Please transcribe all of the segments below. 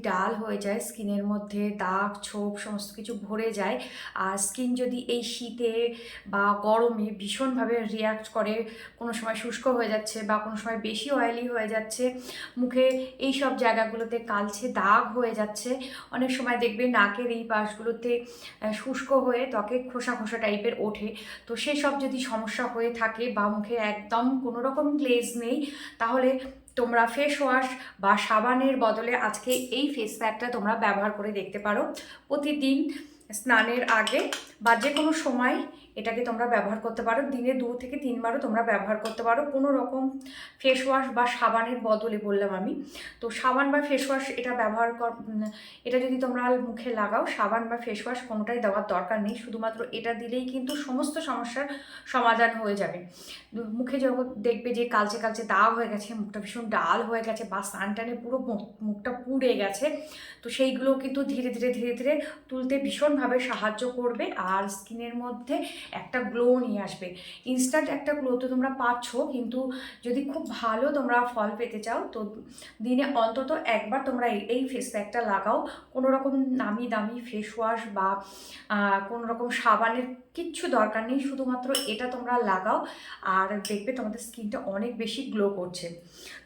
ডাল হয়ে যায়, স্কিনের মধ্যে দাগ ছোপ সমস্ত কিছু ভরে যায়, আর স্কিন যদি এই শীতে বা গরমে ভীষণভাবে রিয়াক্ট করে, কোনো সময় শুষ্ক হয়ে যাচ্ছে বা কোনো সময় বেশি অয়েলি হয়ে যাচ্ছে, মুখে এই সব জায়গাগুলোতে কালচে দাগ হয়ে যাচ্ছে, অনেক সময় দেখবে নাকের এই পাশগুলোতে শুষ্ক হয়ে ত্বকে খোসা খোসা টাইপের ওঠে। তো সেসব যদি সমস্যা হয়ে থাকে বা মুখে একদম কোনো রকম গ্লেজ নেই, তাহলে তোমরা ফেস ওয়াশ বা সাবানের বদলে আজকে এই ফেস প্যাকটা তোমরা ব্যবহার করে দেখতে পারো। প্রতিদিন স্নানের আগে বা যে কোনো সময় এটাকে তোমরা ব্যবহার করতে পারো। দিনে 2 থেকে 3 বারও তোমরা ব্যবহার করতে পারো, কোনো রকম ফেস ওয়াশ বা সাবানের বদলে বললাম আমি। তো সাবান বা ফেস ওয়াশ এটা এটা যদি তোমরা মুখে লাগাও, সাবান বা ফেস ওয়াশ কোনোটাই দেওয়ার দরকার নেই, শুধুমাত্র এটা দিলেই কিন্তু সমস্ত সমস্যার সমাধান হয়ে যাবে। মুখে যখন দেখবে যে কালচে কালচে দাগ হয়ে গেছে, মুখটা ভীষণ ডাল হয়ে গেছে বা সানটানে পুরো মুখটা পুড়ে গেছে, তো সেইগুলো কিন্তু ধীরে ধীরে ধীরে ধীরে তুলতে ভীষণভাবে সাহায্য করবে আর স্কিনের মধ্যে একটা গ্লো নিয়ে আসবে। ইনস্ট্যান্ট একটা গ্লো তো তোমরা পাচ্ছ, কিন্তু যদি খুব ভালো তোমরা ফল পেতে চাও তো দিনে অন্তত একবার তোমরা এই ফেস প্যাকটা লাগাও। কোনো রকম নামি দামি ফেস ওয়াশ বা কোনো রকম সাবানের কিচ্ছু দরকার নেই, শুধুমাত্র এটা তোমরা লাগাও আর দেখবে তোমাদের স্কিনটা অনেক বেশি গ্লো করছে।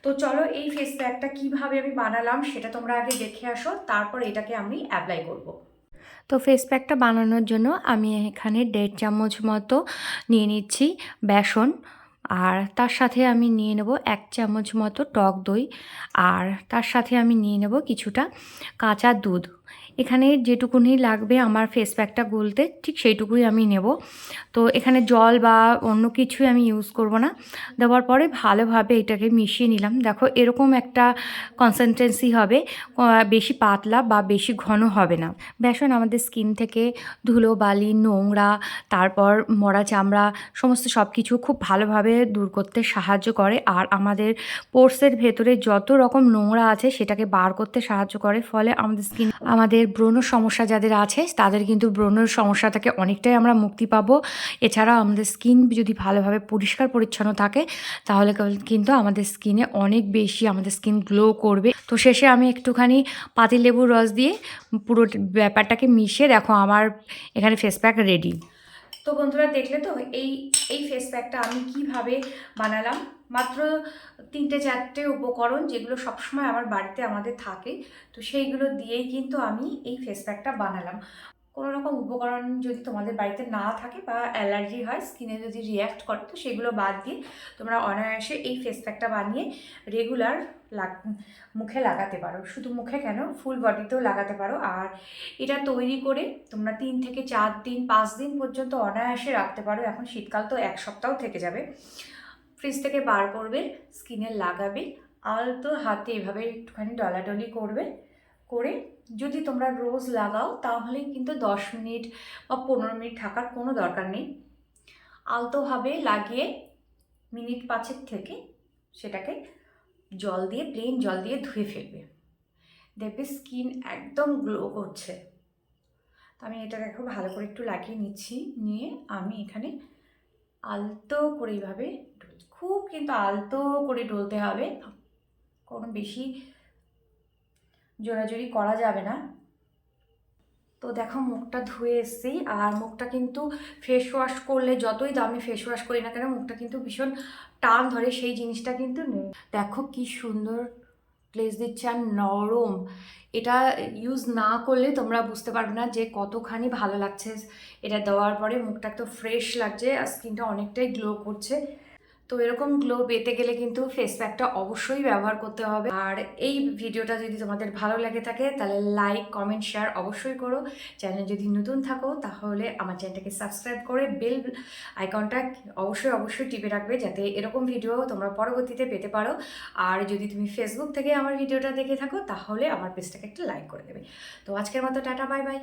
তো চলো এই ফেস প্যাকটা কীভাবে আমি বানালাম সেটা তোমরা আগে দেখে আসো, তারপর এটাকে আমি অ্যাপ্লাই করব। তো ফেস প্যাকটা বানানোর জন্য আমি এখানে 1.5 চামচ মতো নিয়ে নিচ্ছি বেসন, আর তার সাথে আমি নিয়ে নেব 1 চামচ মতো টক দই, আর তার সাথে আমি নিয়ে নেব কিছুটা কাঁচা দুধ। এখানে যেটুকুনি লাগবে আমার ফেস প্যাকটা গুলতে ঠিক সেইটুকুই আমি নেব। তো এখানে জল বা অন্য কিছুই আমি ইউজ করব না। দেওয়ার পরে ভালোভাবে এটাকে মিশিয়ে নিলাম। দেখো এরকম একটা কনসিস্টেন্সি হবে, বেশি পাতলা বা বেশি ঘন হবে না। বেসন আমাদের স্কিন থেকে ধুলো বালি নোংরা, তারপর মরা চামড়া সমস্ত সব কিছু খুব ভালোভাবে দূর করতে সাহায্য করে, আর আমাদের পোর্সের ভেতরে যত রকম নোংরা আছে সেটাকে বার করতে সাহায্য করে। ফলে আমাদের স্কিন, আমাদের ব্রণ সমস্যা যাদের আছে তাদের কিন্তু ব্রণের সমস্যা থেকে অনেকটাই আমরা মুক্তি পাবো। এছাড়া আমাদের স্কিন যদি ভালোভাবে পরিষ্কার পরিচ্ছন্ন থাকে তাহলে কিন্তু আমাদের স্কিনে অনেক বেশি আমাদের স্কিন গ্লো করবে। তো শেষে আমি একটুখানি পাতিলেবুর রস দিয়ে পুরো ব্যাপারটাকে মিশিয়ে দেখো আমার এখানে ফেস প্যাক রেডি। তো বন্ধুরা দেখলে তো এই এই ফেস প্যাকটা আমি কিভাবে বানালাম। মাত্র 3-4টে উপকরণ যেগুলো সবসময় আমার বাড়িতে আমাদের থাকে, তো সেইগুলো দিয়েই কিন্তু আমি এই ফেস প্যাকটা বানালাম। কোনো রকম উপকরণ যদি তোমাদের বাড়িতে না থাকে বা অ্যালার্জি হয়, স্কিনে যদি রিয়্যাক্ট করে, তো সেগুলো বাদ দিয়ে তোমরা অনায়াসে এই ফেস প্যাকটা বানিয়ে রেগুলার মুখে লাগাতে পারো। শুধু মুখে কেন, ফুল বডিতেও লাগাতে পারো। আর এটা তৈরি করে তোমরা 3 থেকে 4 দিন 5 দিন পর্যন্ত অনায়াসে রাখতে পারো। এখন শীতকাল তো 1 সপ্তাহ থেকে যাবে। ফ্রিজ থেকে বার করবে, স্কিনে লাগাবে, আলতো হাতে এভাবে একটুখানি ডলাডলি করবে, করে যদি তোমরা রোজ লাগাও তাহলে কিন্তু 10 মিনিট বা 15 মিনিট থাকার কোনো দরকার নেই। আলতোভাবে লাগিয়ে মিনিট 5 থেকে সেটাকে জল দিয়ে, প্লেন জল দিয়ে ধুয়ে ফেলবে, দেখবে স্কিন একদম গ্লো করছে। তো আমি এটা দেখো ভালো করে একটু লাগিয়ে নিচ্ছি, নিয়ে আমি এখানে আলতো করে এইভাবে খুব কিন্তু আলতো করে ডলতে হবে, কোনো বেশি জোরাজুরি করা যাবে না। তো দেখো মুখটা ধুয়ে এসেছি, আর মুখটা কিন্তু ফেস ওয়াশ করলে যতই দামি ফেস ওয়াশ করি না কেন মুখটা কিন্তু ভীষণ টান ধরে, সেই জিনিসটা কিন্তু নেই। দেখো কি সুন্দর গ্লেজ দিচ্ছে আর নরম। এটা ইউজ না করলে তোমরা বুঝতে পারবে না যে কতখানি ভালো লাগছে। এটা দেওয়ার পরে মুখটা একটু ফ্রেশ লাগছে আর স্কিনটা অনেকটাই গ্লো করছে। তো এরকম গ্লো পেতে গেলে কিন্তু ফেস প্যাকটা অবশ্যই ব্যবহার করতে হবে। আর এই ভিডিওটা যদি তোমাদের ভালো লাগে থাকে তাহলে লাইক কমেন্ট শেয়ার অবশ্যই করো। চ্যানেল যদি নতুন থাকো তাহলে আমার চ্যানেলটাকে সাবস্ক্রাইব করে বেল আইকনটা অবশ্যই অবশ্যই টিপে রাখবে, যাতে এরকম ভিডিও তোমরা পরবর্তীতে পেতে পারো। আর যদি তুমি ফেসবুক থেকে আমার ভিডিওটা দেখে থাকো তাহলে আমার পেজটাকে একটা লাইক করে দেবে। তো আজকের মতো টাটা, বাই বাই।